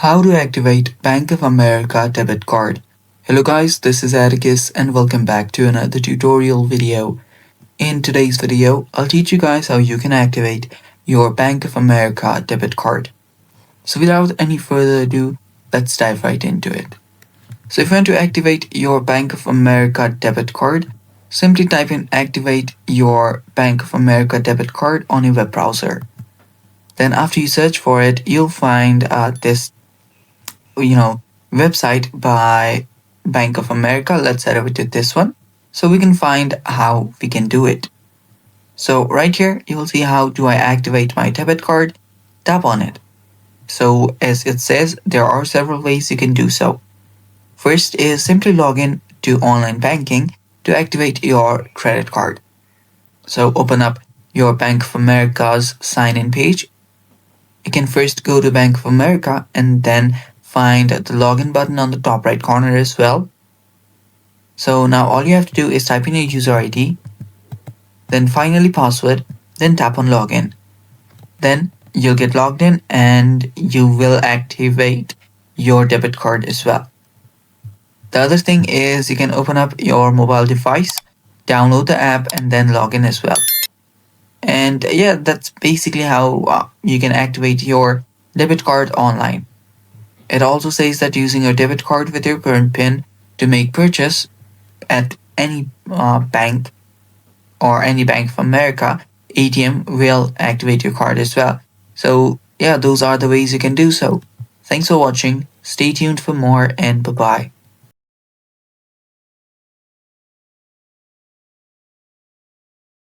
How to activate Bank of America debit card. Hello guys, this is Atticus and welcome back to another tutorial video. In today's video, I'll teach you guys how you can activate your Bank of America debit card. So without any further ado, let's dive right into it. So if you want to activate your Bank of America debit card, simply type in activate your Bank of America debit card on your web browser. Then after you search for it, you'll find this website by Bank of America. Let's head over to this one so we can find how we can do it. So right here you will see how do I activate my debit card. Tap on it. So as it says, there are several ways you can do so. First is simply log in to online banking to activate your credit card. So open up your Bank of America's sign-in page. You can first go to Bank of America and then find the login button on the top right corner as well. So now all you have to do is type in your user ID, then finally password, then tap on login. Then you'll get logged in and you will activate your debit card as well. The other thing is you can open up your mobile device, download the app and then log in as well. And yeah, that's basically how you can activate your debit card online. It also says that using your debit card with your current PIN to make purchase at any bank or any Bank of America ATM will activate your card as well. So yeah, those are the ways you can do so. Thanks for watching. Stay tuned for more and bye-bye.